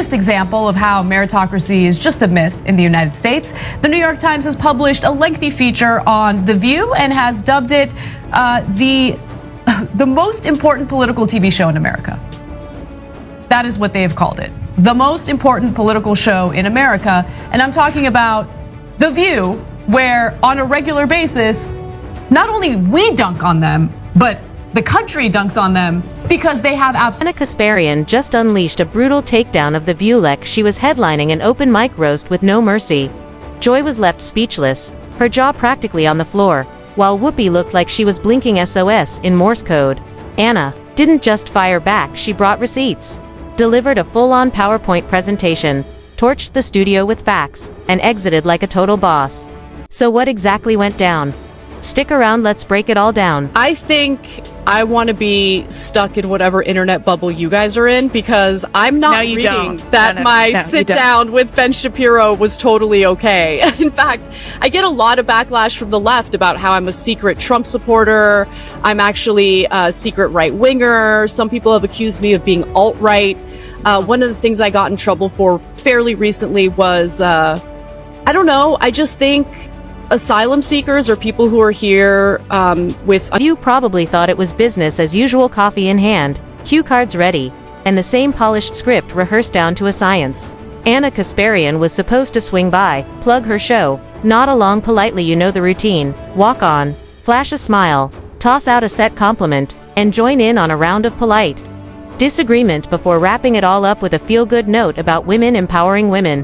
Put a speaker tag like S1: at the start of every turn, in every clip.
S1: example of how meritocracy is just a myth in the United States. The New York Times has published a lengthy feature on The View and has dubbed it the most important political TV show in America. That is what they have called it. The most important political show in America. And I'm talking about The View, where on a regular basis, not only we dunk on them, but the country dunks on them because they have
S2: Anna Kasparian just unleashed a brutal takedown of The View like she was headlining an open mic roast with no mercy. Joy was left speechless, her jaw practically on the floor, while Whoopi looked like she was blinking SOS in Morse code. Anna didn't just fire back, she brought receipts, delivered a full-on PowerPoint presentation, torched the studio with facts, and exited like a total boss. So what exactly went down? Stick around, let's break it all down.
S3: I think I want to be stuck in whatever internet bubble you guys are in, because I'm not reading that my sit-down with Ben Shapiro was totally okay. In fact, I get a lot of backlash from the left about how I'm a secret Trump supporter. I'm actually a secret right-winger. Some people have accused me of being alt-right. One of the things I got in trouble for fairly recently was, I don't know, I just think asylum seekers or people who are here with...
S2: You probably thought it was business as usual, coffee in hand, cue cards ready, and the same polished script rehearsed down to a science. Anna Kasparian was supposed to swing by, plug her show, nod along politely, you know the routine, walk on, flash a smile, toss out a set compliment, and join in on a round of polite disagreement before wrapping it all up with a feel-good note about women empowering women.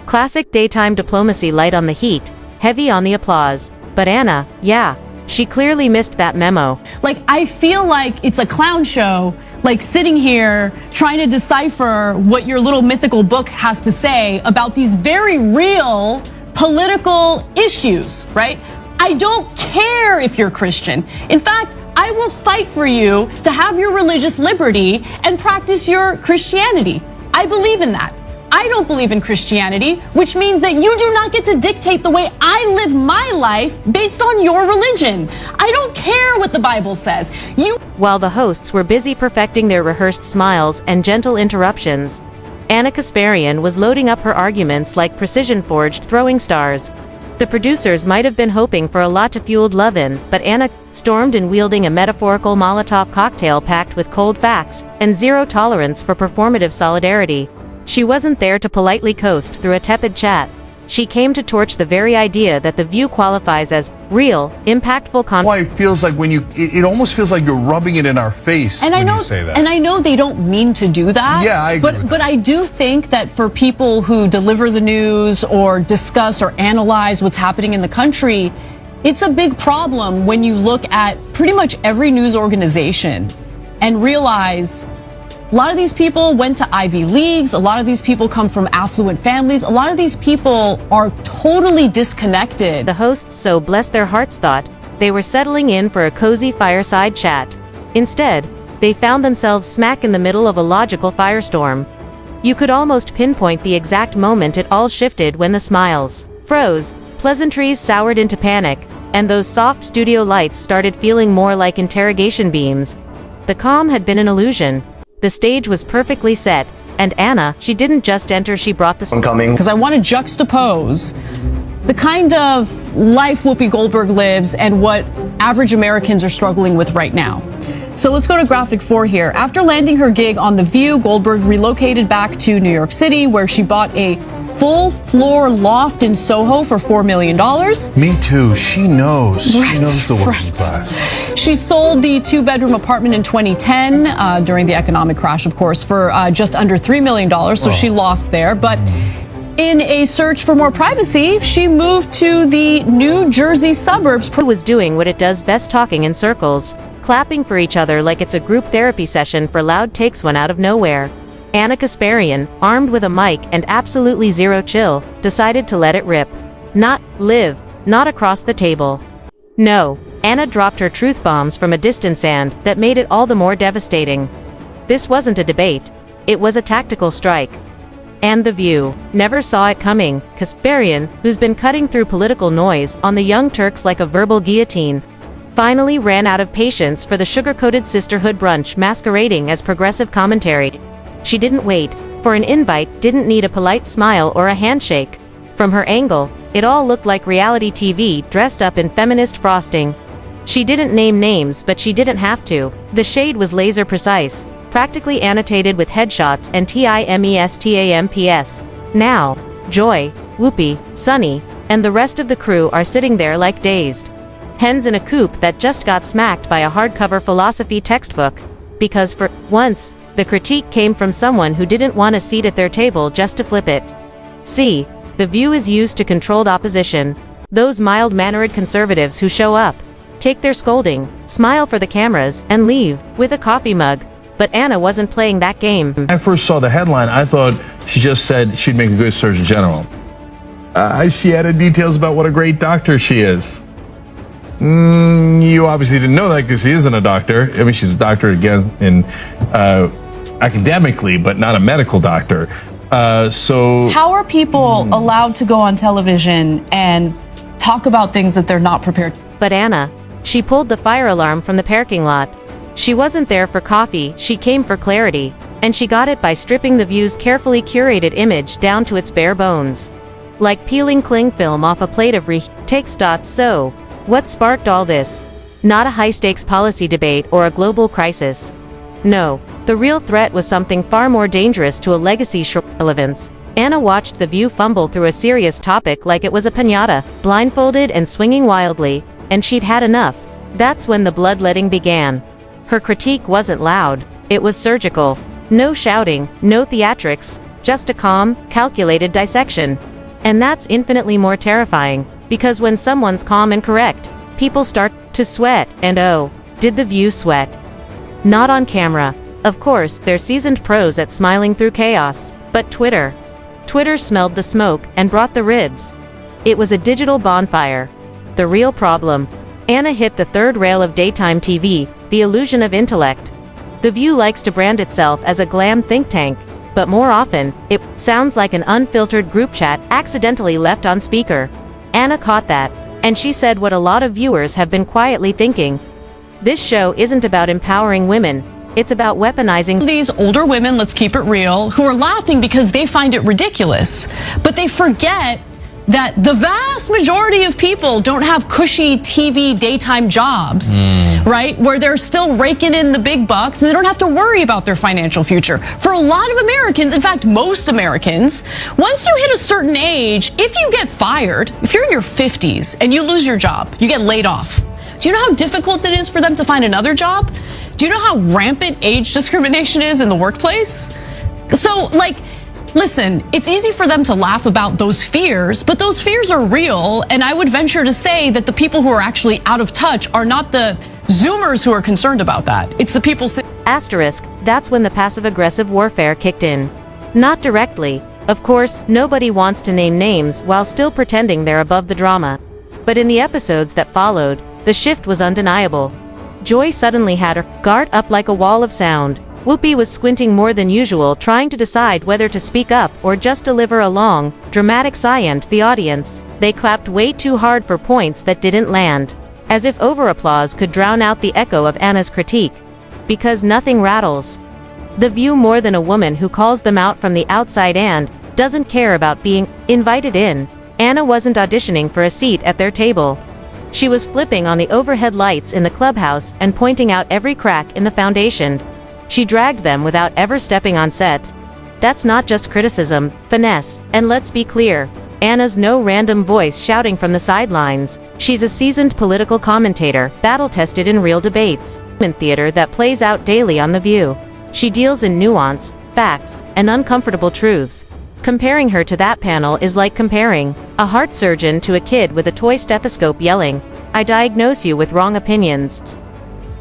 S2: Classic daytime diplomacy, light on the heat, heavy on the applause. But Anna, yeah, she clearly missed that memo.
S1: Like, I feel like it's a clown show, like sitting here trying to decipher what your little mythical book has to say about these very real political issues, right? I don't care if you're Christian. In fact, I will fight for you to have your religious liberty and practice your Christianity. I believe in that. I don't believe in Christianity, which means that you do not get to dictate the way I live my life based on your religion. I don't care what the Bible says.
S2: While the hosts were busy perfecting their rehearsed smiles and gentle interruptions, Anna Kasparian was loading up her arguments like precision-forged throwing stars. The producers might have been hoping for a lot to fueled love in, but Anna stormed in wielding a metaphorical Molotov cocktail packed with cold facts and zero tolerance for performative solidarity. She wasn't there to politely coast through a tepid chat. She came to torch the very idea that The View qualifies as real, impactful content.
S4: Why it feels like when it almost feels like you're rubbing it in our face when you say that.
S1: And I know they don't mean to do that.
S4: Yeah, I agree with that.
S1: But I do think that for people who deliver the news or discuss or analyze what's happening in the country, it's a big problem when you look at pretty much every news organization and realize a lot of these people went to Ivy Leagues. A lot of these people come from affluent families. A lot of these people are totally disconnected.
S2: The hosts, so bless their hearts, thought they were settling in for a cozy fireside chat. Instead, they found themselves smack in the middle of a logical firestorm. You could almost pinpoint the exact moment it all shifted, when the smiles froze, pleasantries soured into panic, and those soft studio lights started feeling more like interrogation beams. The calm had been an illusion. The stage was perfectly set, and Anna, she didn't just enter, she brought the
S5: coming.
S1: Because I want to juxtapose the kind of life Whoopi Goldberg lives and what average Americans are struggling with right now. So let's go to graphic 4 here. After landing her gig on The View, Goldberg relocated back to New York City, where she bought a full-floor loft in Soho for $4 million.
S4: Me too. She knows. Right, she knows the working class.
S1: She sold the 2-bedroom apartment in 2010, during the economic crash, of course, for just under $3 million, so she lost there. But in a search for more privacy, she moved to the New Jersey suburbs.
S2: Who was doing what it does best, talking in circles, clapping for each other like it's a group therapy session for loud takes when out of nowhere. Anna Kasparian, armed with a mic and absolutely zero chill, decided to let it rip. Not live, not across the table. No, Anna dropped her truth bombs from a distance, and that made it all the more devastating. This wasn't a debate. It was a tactical strike. And The View never saw it coming. Kasparian, who's been cutting through political noise on the Young Turks like a verbal guillotine, finally ran out of patience for the sugar-coated sisterhood brunch masquerading as progressive commentary. She didn't wait For an invite didn't need a polite smile or a handshake. From her angle, it all looked like reality TV dressed up in feminist frosting. She didn't name names, but she didn't have to. The shade was laser precise, practically annotated with headshots and timestamps. Now, Joy, Whoopi, Sunny, and the rest of the crew are sitting there like dazed hens in a coop that just got smacked by a hardcover philosophy textbook. Because for once, the critique came from someone who didn't want a seat at their table just to flip it. See, the View is used to controlled opposition. Those mild-mannered conservatives who show up, take their scolding, smile for the cameras, and leave with a coffee mug. But Anna wasn't playing that game.
S4: When I first saw the headline, I thought she just said she'd make a good Surgeon General. She added details about what a great doctor she is. You obviously didn't know that because she isn't a doctor. I mean, she's a doctor again in academically, but not a medical doctor. So
S1: how are people allowed to go on television and talk about things that they're not prepared?
S2: But Anna, she pulled the fire alarm from the parking lot. She wasn't there for coffee, she came for clarity, and she got it by stripping the View's carefully curated image down to its bare bones. Like peeling cling film off a plate of takes. So, what sparked all this? Not a high-stakes policy debate or a global crisis. No, the real threat was something far more dangerous to a legacy relevance. Anna watched the View fumble through a serious topic like it was a piñata, blindfolded and swinging wildly, and she'd had enough. That's when the bloodletting began. Her critique wasn't loud, it was surgical. No shouting, no theatrics, just a calm, calculated dissection. And that's infinitely more terrifying, because when someone's calm and correct, people start to sweat, and oh, did the View sweat? Not on camera. Of course, they're seasoned pros at smiling through chaos, but Twitter smelled the smoke and brought the ribs. It was a digital bonfire. The real problem. Anna hit the third rail of daytime TV, the illusion of intellect. The View likes to brand itself as a glam think tank, but more often, it sounds like an unfiltered group chat accidentally left on speaker. Anna caught that, and she said what a lot of viewers have been quietly thinking. This show isn't about empowering women, it's about weaponizing
S1: these older women, let's keep it real, who are laughing because they find it ridiculous. But they forget that the vast majority of people don't have cushy TV daytime jobs, right? Where they're still raking in the big bucks and they don't have to worry about their financial future. For a lot of Americans, in fact, most Americans, once you hit a certain age, if you get fired, if you're in your 50s and you lose your job, you get laid off. Do you know how difficult it is for them to find another job? Do you know how rampant age discrimination is in the workplace? So, listen, it's easy for them to laugh about those fears, but those fears are real, and I would venture to say that the people who are actually out of touch are not the Zoomers who are concerned about that. It's the people
S2: Asterisk, that's when the passive-aggressive warfare kicked in. Not directly. Of course, nobody wants to name names while still pretending they're above the drama. But in the episodes that followed, the shift was undeniable. Joy suddenly had her guard up like a wall of sound. Whoopi was squinting more than usual, trying to decide whether to speak up or just deliver a long, dramatic sigh to the audience. They clapped way too hard for points that didn't land. As if over-applause could drown out the echo of Anna's critique. Because nothing rattles. The View, more than a woman who calls them out from the outside and doesn't care about being invited in. Anna wasn't auditioning for a seat at their table. She was flipping on the overhead lights in the clubhouse and pointing out every crack in the foundation. She dragged them without ever stepping on set. That's not just criticism, finesse, and let's be clear, Anna's no random voice shouting from the sidelines. She's a seasoned political commentator, battle-tested in real debates, in theater that plays out daily on The View. She deals in nuance, facts, and uncomfortable truths. Comparing her to that panel is like comparing a heart surgeon to a kid with a toy stethoscope yelling, "I diagnose you with wrong opinions."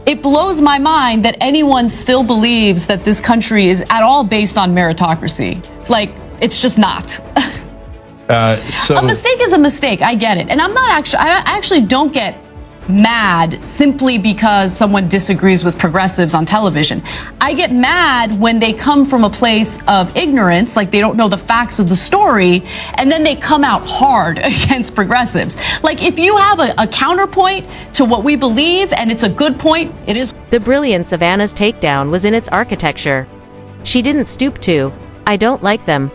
S1: It blows my mind that anyone still believes that this country is at all based on meritocracy. It's just not. A mistake is a mistake. I get it. And I actually don't get mad simply because someone disagrees with progressives on television. I get mad when they come from a place of ignorance, like they don't know the facts of the story, and then they come out hard against progressives. If you have a counterpoint to what we believe and it's a good point, it is.
S2: The brilliance of Anna's takedown was in its architecture. She didn't stoop to I don't like them.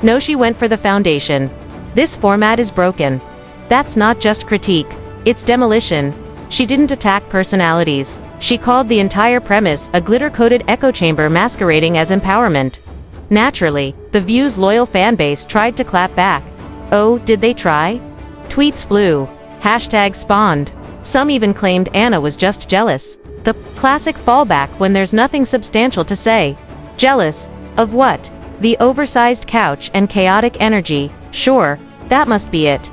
S2: No, she went for the foundation. This format is broken. That's not just critique. It's demolition. She didn't attack personalities. She called the entire premise a glitter-coated echo chamber masquerading as empowerment. Naturally, The View's loyal fanbase tried to clap back. Oh, did they try? Tweets flew. Hashtag spawned. Some even claimed Anna was just jealous. The classic fallback when there's nothing substantial to say. Jealous of what? The oversized couch and chaotic energy. Sure, that must be it.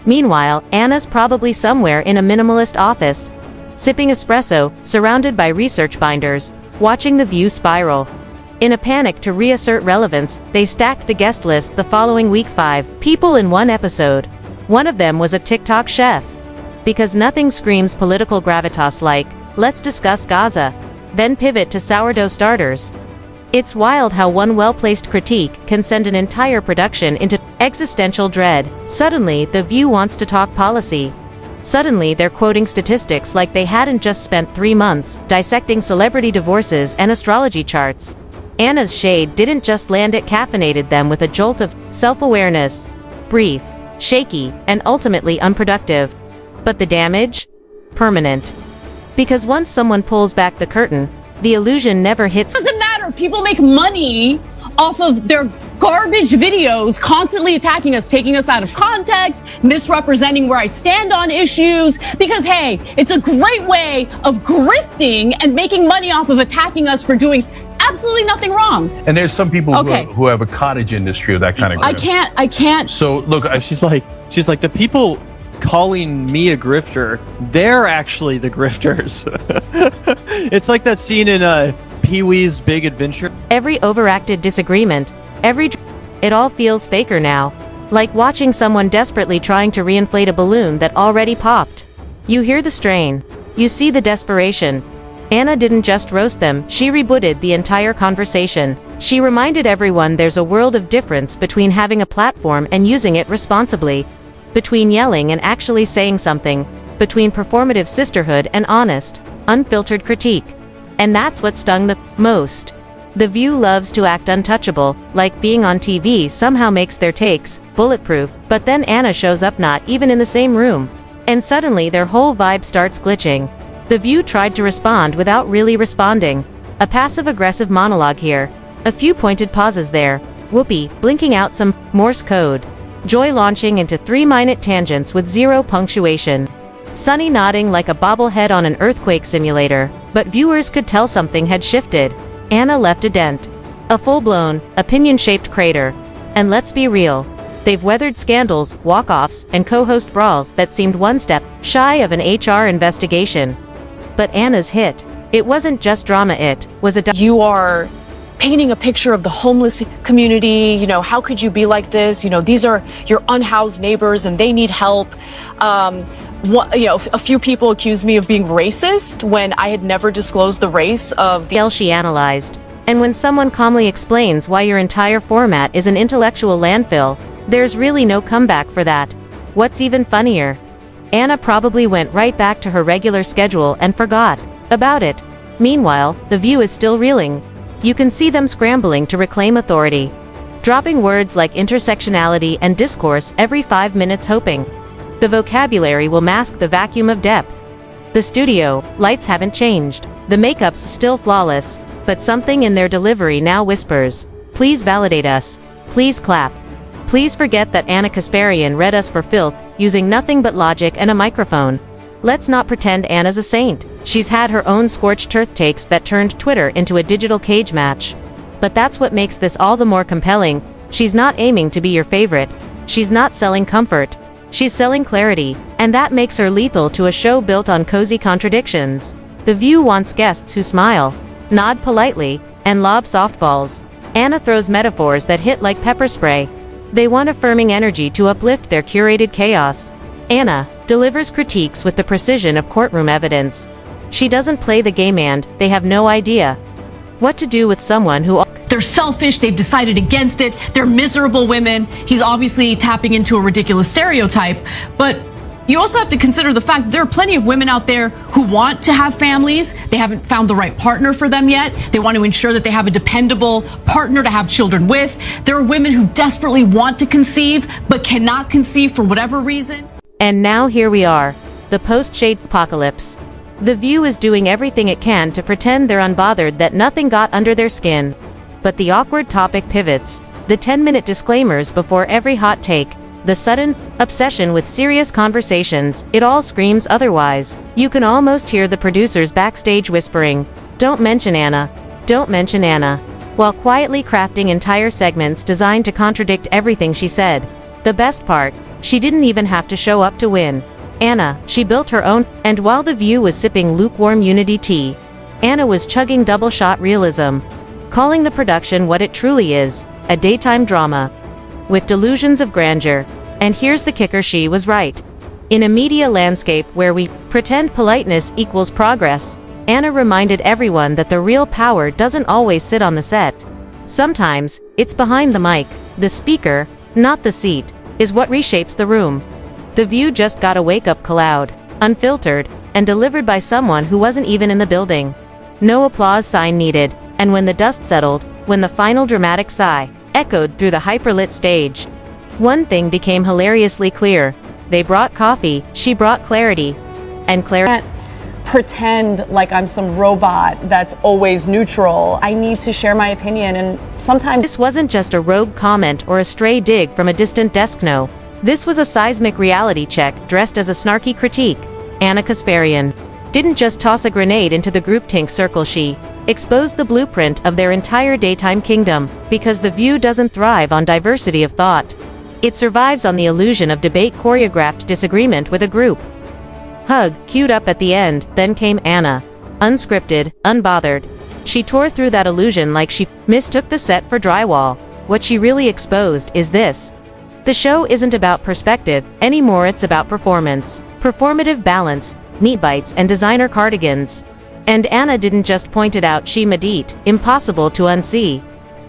S2: Meanwhile, Anna's probably somewhere in a minimalist office, sipping espresso, surrounded by research binders, watching The View spiral. In a panic to reassert relevance, they stacked the guest list the following week: 5 people in one episode. One of them was a TikTok chef. Because nothing screams political gravitas like, let's discuss Gaza, then pivot to sourdough starters. It's wild how one well-placed critique can send an entire production into existential dread. Suddenly, The View wants to talk policy. Suddenly, they're quoting statistics like they hadn't just spent 3 months dissecting celebrity divorces and astrology charts. Anna's shade didn't just land, it caffeinated them with a jolt of self-awareness. Brief, shaky, and ultimately unproductive. But the damage? Permanent. Because once someone pulls back the curtain, the illusion never hits.
S1: Doesn't matter. People make money off of their garbage videos, constantly attacking us, taking us out of context, misrepresenting where I stand on issues. Because hey, it's a great way of grifting and making money off of attacking us for doing absolutely nothing wrong.
S4: And there's some people who have a cottage industry of that kind of grift.
S1: I can't.
S4: So look,
S5: she's like the people calling me a grifter, they're actually the grifters. It's like that scene in Pee-wee's Big Adventure.
S2: Every overacted disagreement, it all feels faker now. Like watching someone desperately trying to reinflate a balloon that already popped. You hear the strain. You see the desperation. Anna didn't just roast them, she rebooted the entire conversation. She reminded everyone there's a world of difference between having a platform and using it responsibly. Between yelling and actually saying something. Between performative sisterhood and honest, unfiltered critique. And that's what stung the most. The View loves to act untouchable, like being on TV somehow makes their takes bulletproof, but then Anna shows up not even in the same room. And suddenly their whole vibe starts glitching. The View tried to respond without really responding. A passive-aggressive monologue here. A few pointed pauses there. Whoopi blinking out some Morse code. Joy launching into 3-minute tangents with zero punctuation. Sunny nodding like a bobblehead on an earthquake simulator, but viewers could tell something had shifted. Anna left a dent. A full-blown, opinion-shaped crater. And let's be real. They've weathered scandals, walk-offs, and co-host brawls that seemed one step shy of an HR investigation. But Anna's hit. It wasn't just drama, it was a...
S3: You are painting a picture of the homeless community. You know, how could you be like this? You know, these are your unhoused neighbors and they need help. A few people accused me of being racist when I had never disclosed the race of the...
S2: She analyzed. And when someone calmly explains why your entire format is an intellectual landfill, there's really no comeback for that. What's even funnier? Anna probably went right back to her regular schedule and forgot about it. Meanwhile, The View is still reeling. You can see them scrambling to reclaim authority, dropping words like intersectionality and discourse every 5 minutes, hoping the vocabulary will mask the vacuum of depth. The studio lights haven't changed. The makeup's still flawless, but something in their delivery now whispers, please validate us. Please clap. Please forget that Anna Kasparian read us for filth, using nothing but logic and a microphone. Let's not pretend Anna's a saint. She's had her own scorched earth takes that turned Twitter into a digital cage match. But that's what makes this all the more compelling. She's not aiming to be your favorite. She's not selling comfort. She's selling clarity, and that makes her lethal to a show built on cozy contradictions. The View wants guests who smile, nod politely, and lob softballs. Anna throws metaphors that hit like pepper spray. They want affirming energy to uplift their curated chaos. Anna delivers critiques with the precision of courtroom evidence. She doesn't play the game and they have no idea what to do with someone who...
S1: They're selfish, they've decided against it, they're miserable women. He's obviously tapping into a ridiculous stereotype, but You also have to consider the fact that there are plenty of women out there who want to have families. They haven't found the right partner for them yet. They want to ensure that they have a dependable partner to have children with. There are women who desperately want to conceive but cannot conceive for whatever reason.
S2: And now here we are, the post-shade apocalypse. The View is doing everything it can to pretend they're unbothered that nothing got under their skin. But the awkward topic pivots, the 10-minute disclaimers before every hot take, the sudden obsession with serious conversations, it all screams otherwise. You can almost hear the producers backstage whispering, "Don't mention Anna. Don't mention Anna," while quietly crafting entire segments designed to contradict everything she said. The best part, she didn't even have to show up to win. Anna, she built her own, and while The View was sipping lukewarm unity tea, Anna was chugging double-shot realism, calling the production what it truly is, a daytime drama with delusions of grandeur. And here's the kicker, she was right. In a media landscape where we pretend politeness equals progress, Anna reminded everyone that the real power doesn't always sit on the set. Sometimes, it's behind the mic. The speaker, not the seat, is what reshapes the room. The View just got a wake-up call loud, unfiltered, and delivered by someone who wasn't even in the building. No applause sign needed, and when the dust settled, when the final dramatic sigh echoed through the hyperlit stage, one thing became hilariously clear. They brought coffee, she brought clarity. And clarity.
S3: Pretend like I'm some robot that's always neutral. I need to share my opinion, and sometimes
S2: This wasn't just a rogue comment or a stray dig from a distant desk, no. This was a seismic reality check dressed as a snarky critique. Anna Kasparian didn't just toss a grenade into the groupthink circle, she exposed the blueprint of their entire daytime kingdom, because The View doesn't thrive on diversity of thought. It survives on the illusion of debate choreographed disagreement with a group hug queued up at the end. Then came Anna. Unscripted, unbothered. She tore through that illusion like she mistook the set for drywall. What she really exposed is this. The show isn't about perspective anymore, it's about performance. Performative balance, meat bites and designer cardigans. And Anna didn't just point it out, she made it impossible to unsee.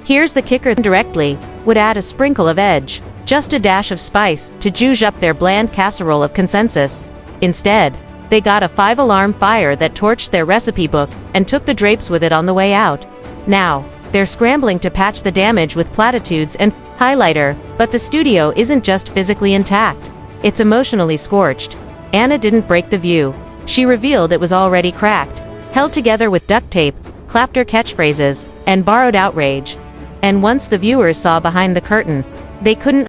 S2: Here's the kicker, directly would add a sprinkle of edge, just a dash of spice, to zhuzh up their bland casserole of consensus. Instead, they got a 5-alarm fire that torched their recipe book and took the drapes with it on the way out. Now, they're scrambling to patch the damage with platitudes and highlighter, but the studio isn't just physically intact, it's emotionally scorched. Anna didn't break The View. She revealed it was already cracked, held together with duct tape, clapped her catchphrases, and borrowed outrage. And once the viewers saw behind the curtain, they couldn't